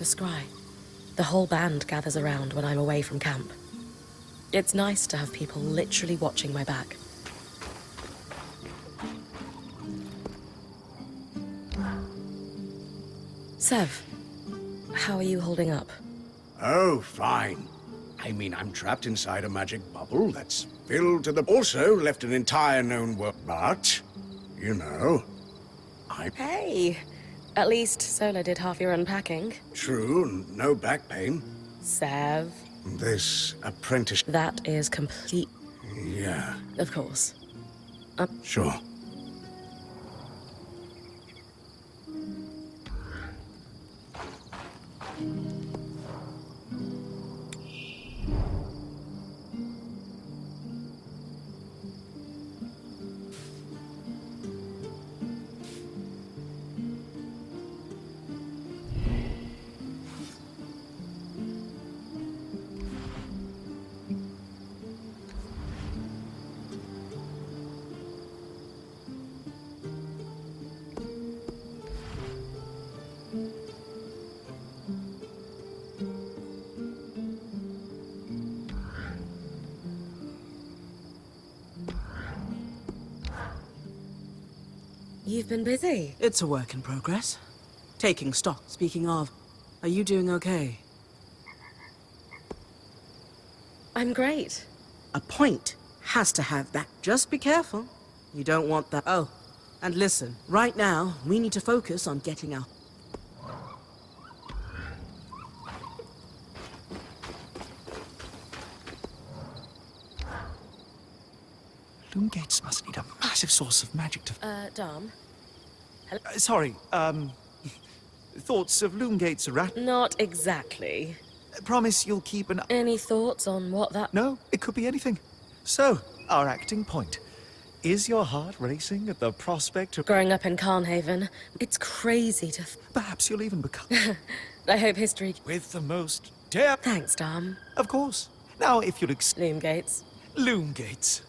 scry. The whole band gathers around when I'm away from camp. It's nice to have people literally watching my back. Sev, how are you holding up? Oh, fine. I mean, I'm trapped inside a magic bubble that's filled to the... Also left an entire known world. But, you know, Hey! At least Sola did half your unpacking. True, no back pain. Sev. This apprentice... That is complete... Yeah, Of course. sure. You've been busy. It's a work in progress. Taking stock. Speaking of, are you doing okay? I'm great. A point has to have that. Just be careful. You don't want that. Oh, and listen, right now, we need to focus on getting out. Loomgates must need a massive source of magic to... Dom? Sorry, thoughts of Loomgates, rat? Not exactly. Promise you'll keep an... Any thoughts on what that... No, it could be anything. So, our acting point. Is your heart racing at the prospect of... Growing up in Carnhaven, it's crazy to... Perhaps you'll even become... I hope history... with the most depth... Thanks, Dom. Of course. Now, if you'll Loomgates. Loomgates.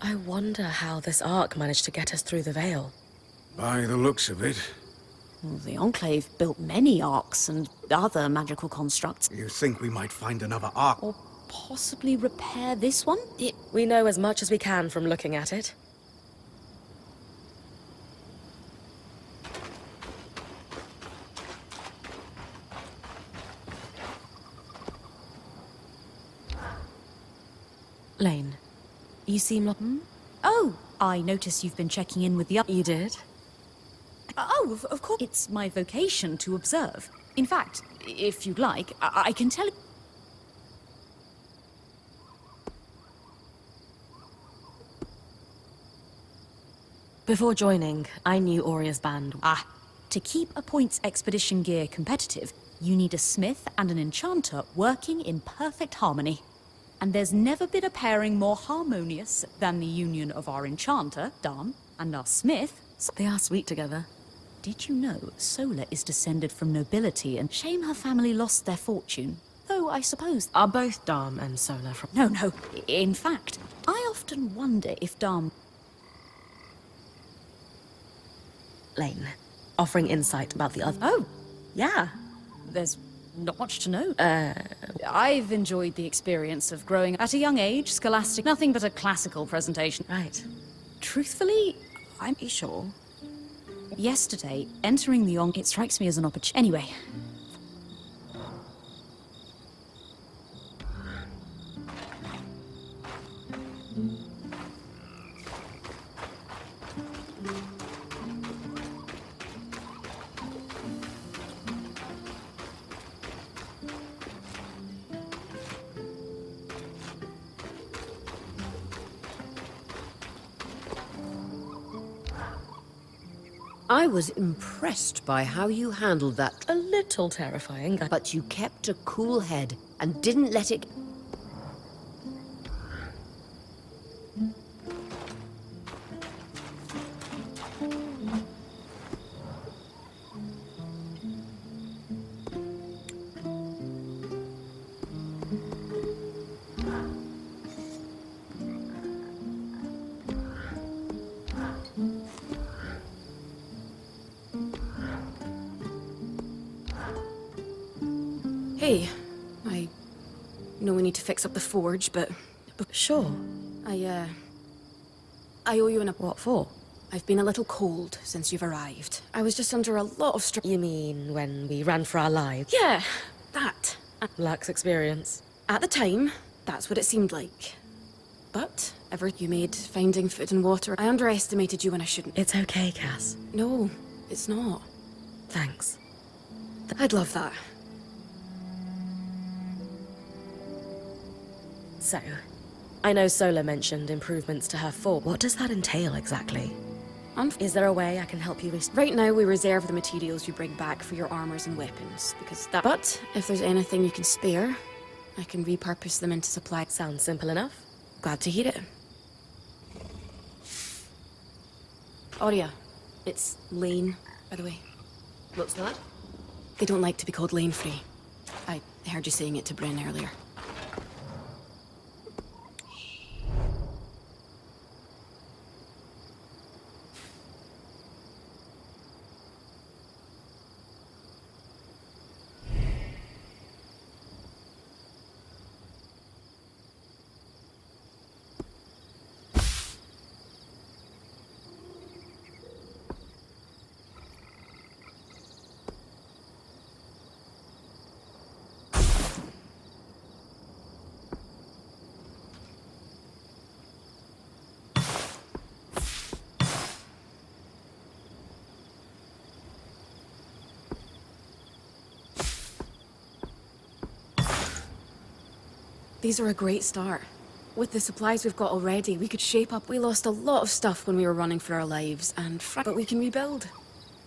I wonder how this arc managed to get us through the Veil. By the looks of it, Well, the Enclave built many arcs and other magical constructs. you think we might find another arc? Or possibly repair this one? We know as much as we can from looking at it. Lane, you seem like... Oh, I notice you've been checking in with the You did? Oh, of course. It's my vocation to observe. In fact, if you'd like, I can tell you... Before joining, I knew Auria's band. To keep a points expedition gear competitive, you need a smith and an enchanter working in perfect harmony. And there's never been a pairing more harmonious than the union of our enchanter, Dan, and our smith. They are sweet together. Did you know Sola is descended from nobility and shame her family lost their fortune? Though I suppose... Are both Dom and Sola from... No. In fact, I often wonder if Dam... Lane, offering insight about the other... Oh, Yeah. there's not much to know. I've enjoyed the experience of growing at a young age, scholastic, nothing but a classical presentation. Right. Truthfully, I'm sure. Yesterday, entering the it strikes me as an opportunity. Anyway. I was impressed by how you handled that, A little terrifying. but you kept a cool head and didn't let it... Hey, I know we need to fix up the forge, but Sure. I owe you What for? I've been a little cold since you've arrived. I was just under a lot of stress. You mean when we ran for our lives? Yeah, that. Lux experience. At the time, that's what it seemed like. But, effort you made finding food and water, I underestimated you when I shouldn't. It's okay, Cass. No, it's not. Thanks. I'd love that. So, I know Sola mentioned improvements to her fort. What does that entail exactly? Is there a way I can help you Right now, we reserve the materials you bring back for your armors and weapons, because that. But if there's anything you can spare, I can repurpose them into supply. Sounds simple enough. Glad to hear it. Aurea, it's Lane, by the way. What's that? They don't like to be called Lane Free. I heard you saying it to Bryn earlier. These are a great start. With the supplies we've got already, we could shape up. We lost a lot of stuff when we were running for our lives, but we can rebuild.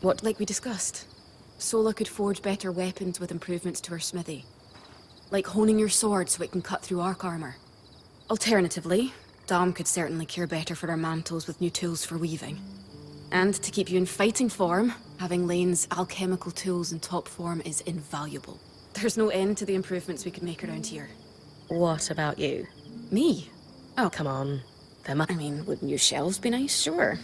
What? Like we discussed. Sola could forge better weapons with improvements to her smithy. Like honing your sword so it can cut through arc armor. Alternatively, Dom could certainly care better for her mantles with new tools for weaving. And to keep you in fighting form, having Lane's alchemical tools in top form is invaluable. There's no end to the improvements we could make around here. What about you? Me? Oh, Come on. I mean, would new shelves be nice? Sure.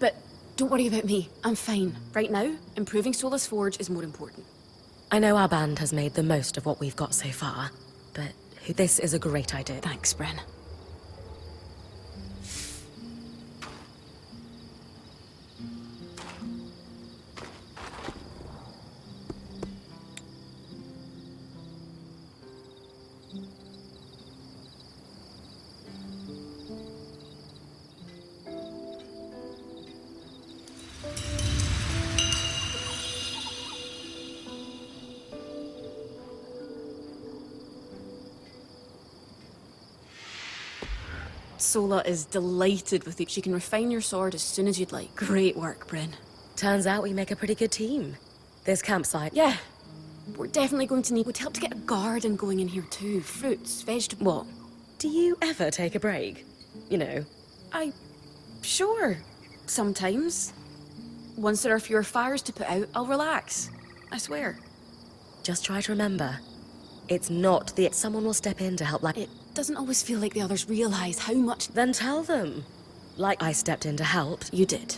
But don't worry about me. I'm fine. Right now, improving Sola's forge is more important. I know our band has made the most of what we've got so far, but this is a great idea. Thanks, Bryn. Sola is delighted with you. She can refine your sword as soon as you'd like. Great work, Bryn. Turns out we make a pretty good team. This campsite. Yeah, we're definitely going to need... Would help to get a garden going in here too. Fruits, vegetables... What? Do you ever take a break? You know. Sure. Sometimes. Once there are fewer fires to put out, I'll relax. I swear. Just try to remember. It's not someone will step in to help It doesn't always feel like the others realize how much... Then tell them. Like I stepped in to help. You did.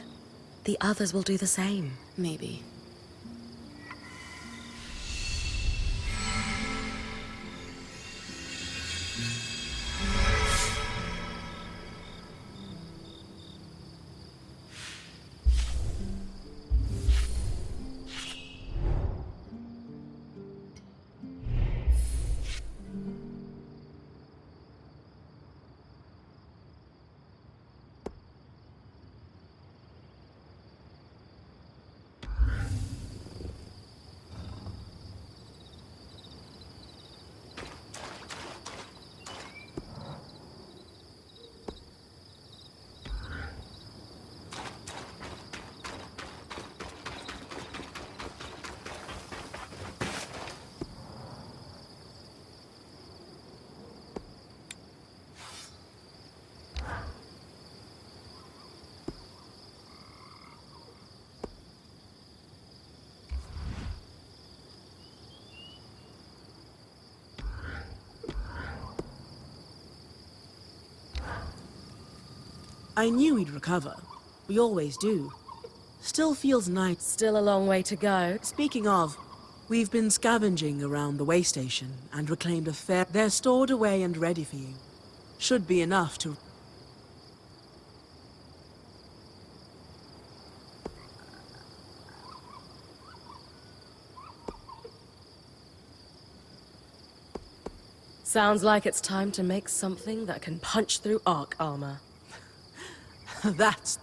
The others will do the same. Maybe. I knew we'd recover. We always do. Still feels nice. Still a long way to go. Speaking of, We've been scavenging around the way station and reclaimed a fair... They're stored away and ready for you. Should be enough to... Sounds like it's time to make something that can punch through arc armor. That's...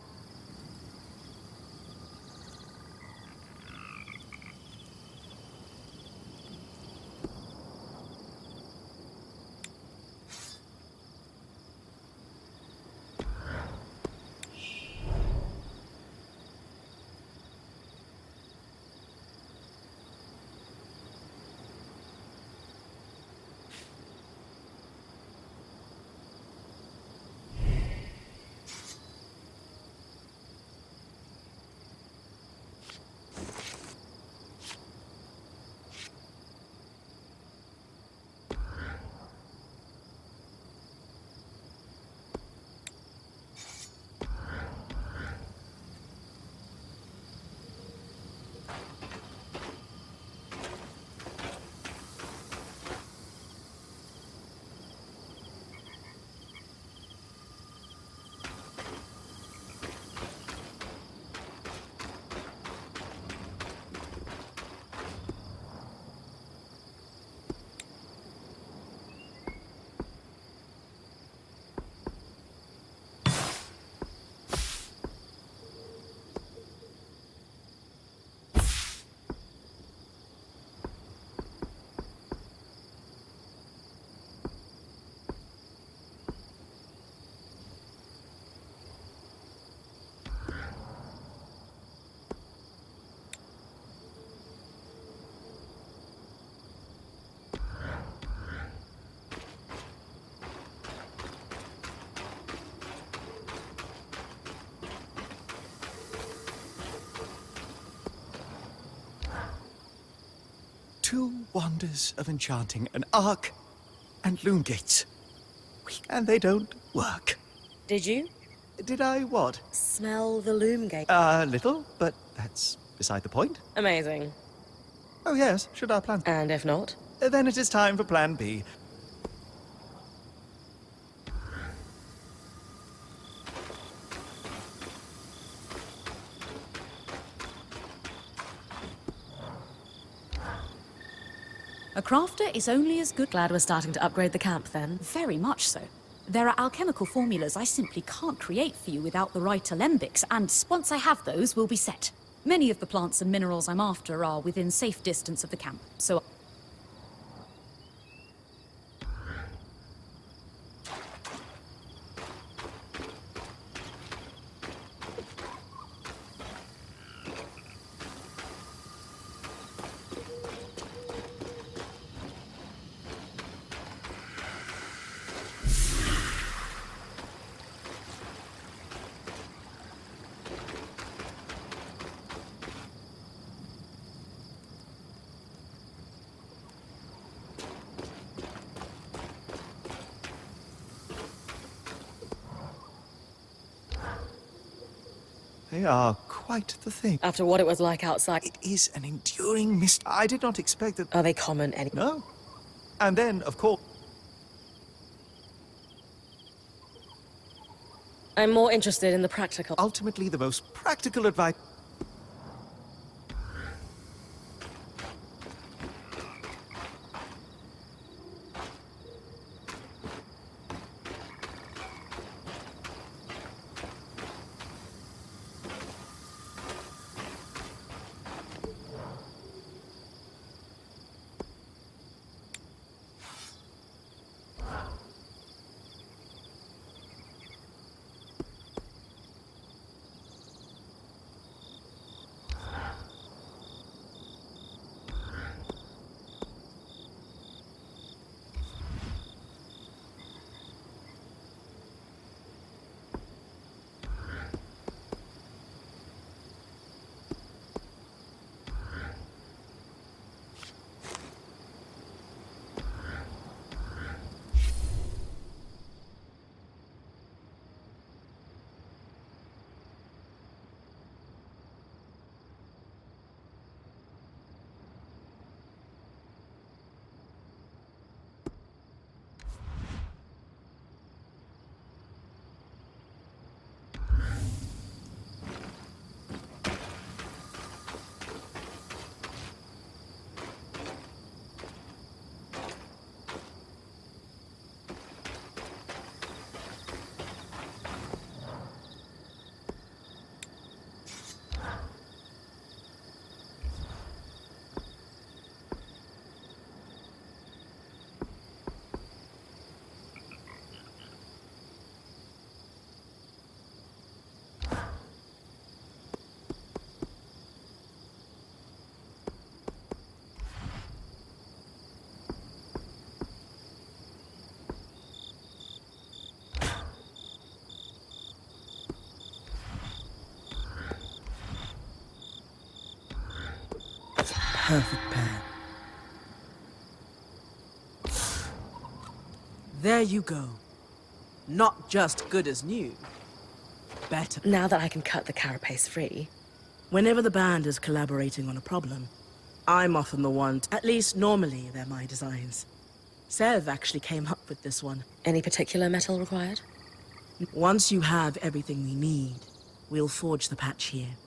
Two wonders of enchanting, an arc and loom gates. And they don't work. Did you Did I what? smell the loom gate? A little, but that's beside the point. Amazing. Oh yes, should our plan... And if not? Then it is time for plan B. A crafter is only as good... Glad we're starting to upgrade the camp then. Very much so. There are alchemical formulas I simply can't create for you without the right alembics, and once I have those, we'll be set. Many of the plants and minerals I'm after are within safe distance of the camp, so... They are quite the thing. After what it was like outside, It is an enduring mist. I did not expect that... are they common any... No. And then, of course... I'm more interested in the practical. Ultimately, the most practical advice... perfect pair. There you go. Not just good as new, better. Now that I can cut the carapace free. Whenever the band is collaborating on a problem, I'm often the one, at least normally they're my designs. Sev actually came up with this one. Any particular metal required? Once you have everything we need, we'll forge the patch here.